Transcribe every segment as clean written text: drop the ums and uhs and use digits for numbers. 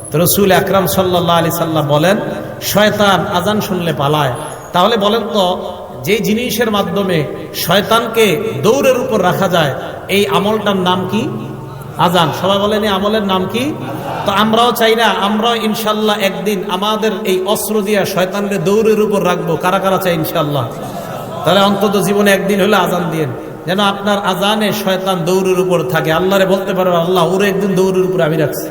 তো রাসূল আকরাম সাল্লাল্লাহু আলাইহি সাল্লাম বলেন শয়তান আজান শুনলে পালায়। তাহলে বলেন তো যে জিনিসের মাধ্যমে শয়তানকে দৌড়ের উপর রাখা যায় এই আমলটার নাম কি? আজান। সবাই বলেন এই আমলের নাম কি? তো আমরাও চাই না, আমরাও ইনশাল্লাহ একদিন আমাদের এই অস্ত্র দিয়ে শয়তানকে দৌড়ের উপর রাখবো। কারা কারা চাই ইনশাল্লাহ? তাহলে অন্তত জীবনে একদিন হলে আজান দিন, যেন আপনার আজানে শয়তান দৌড়ের উপর থাকে। আল্লাহরে বলতে পারবেন আল্লাহ ওরে একদিন দৌড়ের উপর আমি রাখছি।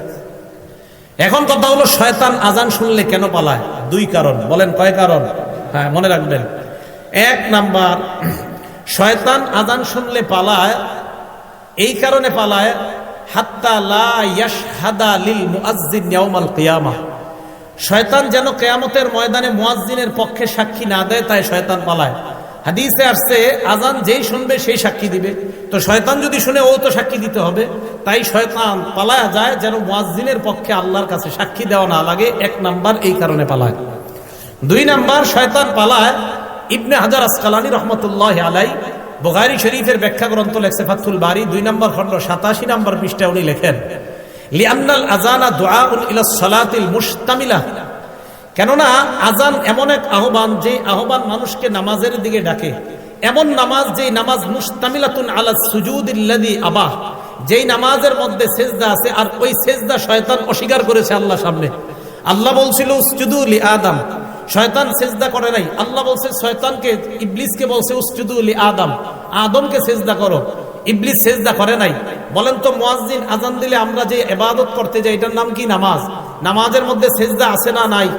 এখন কথা হলো শয়তান আজান শুনলে কেন পালায়? দুই কারণ। বলেন কয় কারণ? হ্যাঁ মনে রাখবেন। এক নাম্বার, শয়তান আজান শুনলে পালায় এই কারণে পালায় হাত্তা লা ইয়াশহাদা লিল মুআজ্জিন ইয়াউমাল কিয়ামাহ। শয়তান যেন কিয়ামতের ময়দানে মুয়াজ্জিনের পক্ষে সাক্ষী না দেয়, তাই শয়তান পালায়। হাদিসে আসছে আজান যেই শুনবে সেই সাক্ষী দিবে। তো শয়তান যদি শুনে ও তো সাক্ষী দিতে হবে, তাই শয়তান পালায়া যায় যেন মুয়াজ্জিনের পক্ষে আল্লাহর কাছে সাক্ষী দেওয়া না লাগে। এক নাম্বার এই কারণে পালায়। দুই নাম্বার, শয়তান পালায় ইবনে হাজার আসকালানী রহমতুল্লাহ আলাই বুখারী শরীফের ব্যাখ্যা গ্রন্থ লেখছে ফাথুল বারী 2 নম্বর খণ্ড 87 নম্বর পৃষ্ঠায় উনি লেখেন লিআন্নাল আযানা দুআউন ইলাস সালাতিল মুশতামিলা। কেননা আজান এমন এক আহ্বান, যে আহ্বান মানুষকে নামাজের দিকে ডাকে। এমন নামাজ যে নামাজ মুশতামিলাতুন আলা সুজুদিল্লাযী আবাহ, যেই নামাজের মধ্যে সেজদা আছে, আর ওই সেজদা শয়তান অস্বীকার করেছে আল্লাহর সামনে। আল্লাহ বলছিল উসজুদু লি আদম, শয়তান সেজদা করে নাই। আল্লাহ বলছে শয়তানকে, ইবলিসকে বলছে উসজুদু লি আদম, আদমকে সেজদা করো। ইবলিস সেজদা করে নাই। বলেন তো মুয়াজ্জিন আজান দিলে আমরা যে ইবাদত করতে যাই এটার নাম কি? নামাজ। নামাজের মধ্যে সেজদা আছে না নাই?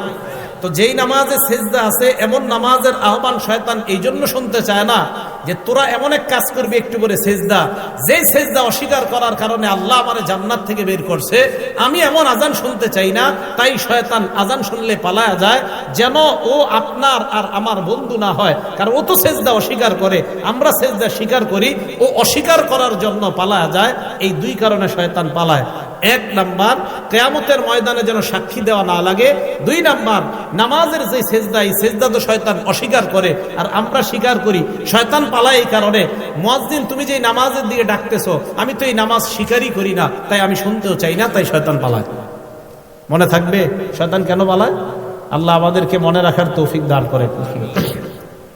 তো যেই নামাজে সেজদা আছে এমন নামাজের আহ্বান শয়তান এই জন্য শুনতে চায় না যে তোরা এমন এক কাজ করবি একটু করে সেজদা, যেই সেজদা অস্বীকার করার কারণে আল্লাহ আমারে জান্নাত থেকে বের করছে। আমি এমন আজান শুনতে চাই না, তাই শয়তান আজান শুনলে পালায়া যায় যেন ও আপনার আর আমার বন্ধু না হয়। কারণ ও তো সেজদা অস্বীকার করে, আমরা সেজদা স্বীকার করি, ও অস্বীকার করার জন্য পালায়া যায়। এই দুই কারণে শয়তান পালায়। এক নাম্বার, কিয়ামতের ময়দানে যেন সাক্ষী দেওয়া না লাগে। দুই নাম্বার, নামাজের যে সেজদা, এই সেজদা তো শয়তান অস্বীকার করে আর আমরা স্বীকার করি। শয়তান পালায় এই কারণে। মুয়াজ্জিন তুমি যে নামাজের দিকে ডাকতেছো, আমি তো এই নামাজ স্বীকারই করি না, তাই আমি শুনতেও চাই না, তাই শয়তান পালায়। মনে থাকবে শয়তান কেন পালায়? আল্লাহ আমাদেরকে মনে রাখার তৌফিক দান করে।